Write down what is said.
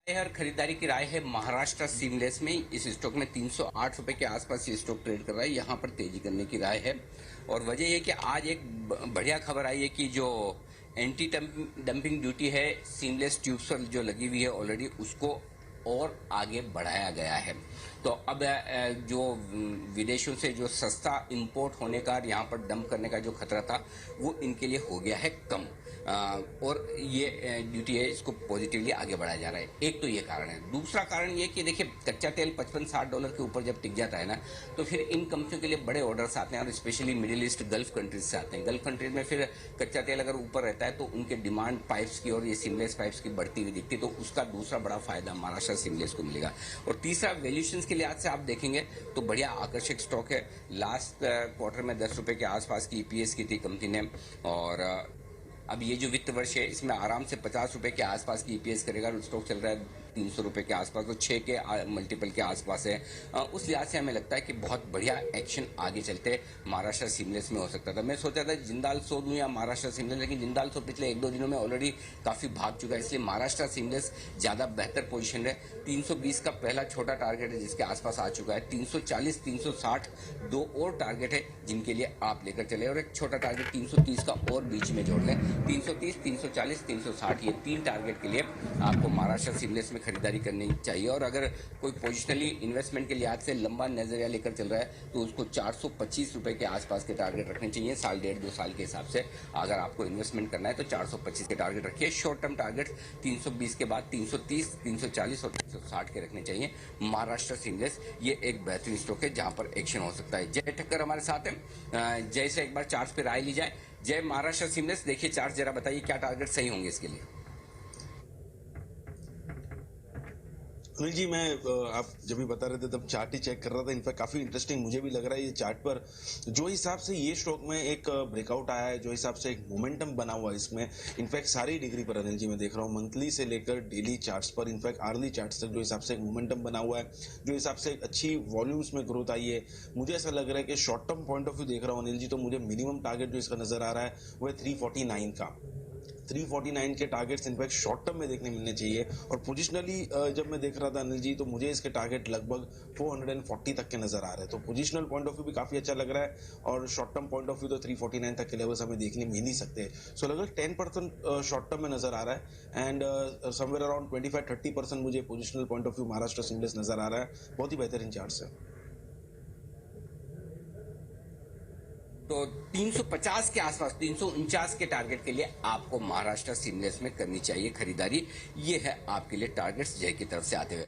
हर खरीदारी की राय है महाराष्ट्र सीमलेस में। इस स्टॉक में 308 रुपए के आसपास ये स्टॉक ट्रेड कर रहा है। यहाँ पर तेजी करने की राय है और वजह यह कि आज एक बढ़िया खबर आई है कि जो एंटी डंपिंग ड्यूटी है सीमलेस ट्यूब्स पर जो लगी हुई है ऑलरेडी, उसको और आगे बढ़ाया गया है। तो अब जो विदेशों से जो सस्ता इंपोर्ट होने का, यहाँ पर डंप करने का जो खतरा था, वो इनके लिए हो गया है कम। और ये ड्यूटी है, इसको पॉजिटिवली आगे बढ़ाया जा रहा है। एक तो ये कारण है। दूसरा कारण ये कि देखिए, कच्चा तेल 55-60 डॉलर के ऊपर जब टिक जाता है ना, तो फिर इन कंपनियों के लिए बड़े ऑर्डर्स आते हैं और specially middle east gulf countries से आते हैं। गल्फ कंट्रीज में फिर कच्चा तेल अगर ऊपर रहता है तो उनके डिमांड पाइप्स की और ये सीमलेस पाइप्स की बढ़ती हुई दिखती है। तो उसका दूसरा बड़ा फायदा महाराष्ट्र सीमलेस को मिलेगा। और तीसरा, वैल्यूएशन के लिहाज से आप देखेंगे तो बढ़िया आकर्षक स्टॉक है। लास्ट क्वार्टर में 10 रुपए के आसपास की ईपीएस की थी कंपनी ने, और अब ये जो वित्त वर्ष है इसमें आराम से 50 रुपए के आसपास की ईपीएस करेगा। स्टॉक चल रहा है 300 रुपए के आसपास, तो 6 के मल्टीपल के आसपास है। उस लिहाज से हमें लगता है कि बहुत बढ़िया एक्शन आगे चलते महाराष्ट्र सीमलेस में हो सकता था। मैं सोचा था जिंदाल सो दूं या महाराष्ट्र सीमलेस, लेकिन जिंदाल सो पिछले 1-2 दिनों में ऑलरेडी काफी भाग चुका है, इसलिए महाराष्ट्र सीमलेस ज्यादा बेहतर पोजीशन है। 320 का पहला छोटा टारगेट है जिसके आसपास आ चुका है। 340, 360 दो और टारगेट है जिनके लिए आप लेकर चले, और एक छोटा टारगेट 330 का और बीच में जोड़ लें। 330, 340, 360 ये 3 टारगेट के लिए आपको महाराष्ट्र सीमलेस में खरीदारी करनी चाहिए। और अगर कोई पोजिशनली इन्वेस्टमेंट के लिहाज से लंबा नजरिया लेकर चल रहा है तो उसको 425 रुपए के आसपास के टारगेट रखने चाहिए। साल 1.5-2 साल के हिसाब से अगर आपको इन्वेस्टमेंट करना है तो 425 के टारगेट रखिए। शॉर्ट टर्म टारगेट 320 के बाद 330, 340 और 360 के रखने चाहिए। महाराष्ट्र सीमलेस ये एक बेहतरीन स्टॉक है जहां पर एक्शन हो सकता है। जय ठक्कर हमारे साथ है। जय से एक बार चार्ट पे राय ली जाए। जय, महाराष्ट्र सीमलेस देखिए चार्ट जरा बताइए क्या टारगेट सही होंगे इसके लिए। अनिल जी, मैं आप जब भी बता रहे थे तब चार्ट ही चेक कर रहा था। इनफैक्ट काफी इंटरेस्टिंग मुझे भी लग रहा है ये चार्ट पर जो हिसाब से ये स्टॉक में एक ब्रेकआउट आया है, जो हिसाब से एक मोमेंटम बना हुआ है इसमें। इनफैक्ट सारी डिग्री पर अनिल जी मैं देख रहा हूँ, मंथली से लेकर डेली चार्ट्स पर, इनफैक्ट आर्ली चार्ट्स तक जो हिसाब से एक मोमेंटम बना हुआ है, जो हिसाब से एक अच्छी वॉल्यूम्स में ग्रोथ आई है, मुझे ऐसा लग रहा है कि short term point of view देख रहा हूँ अनिल जी, तो मुझे मिनिमम टारगेट जो इसका नजर आ रहा है वो है 349 का। 349 के टारगेट्स इनफैक्ट शॉर्ट टर्म में देखने मिलने चाहिए। और पोजिशनली जब मैं देख रहा था अनिल जी, तो मुझे इसके टारगेट लगभग 440 तक के नजर आ रहे हैं। तो पोजिशनल पॉइंट ऑफ व्यू भी काफी अच्छा लग रहा है, और short term point of view तो 349 तक के लेवल्स हमें देखने मिल ही सकते हैं। सो लगभग 10% शॉर्ट टर्म में नजर आ रहा है, एंड समवेयर अराउंड 25-30% मुझे positional point of view Maharashtra seamless नजर आ रहा है। बहुत ही बेहतरीन चार्ट है। तो 350 के आसपास, 349 के टारगेट के लिए आपको महाराष्ट्र सीमलेस में करनी चाहिए खरीदारी। ये है आपके लिए टारगेट्स जय की तरफ से आते हुए।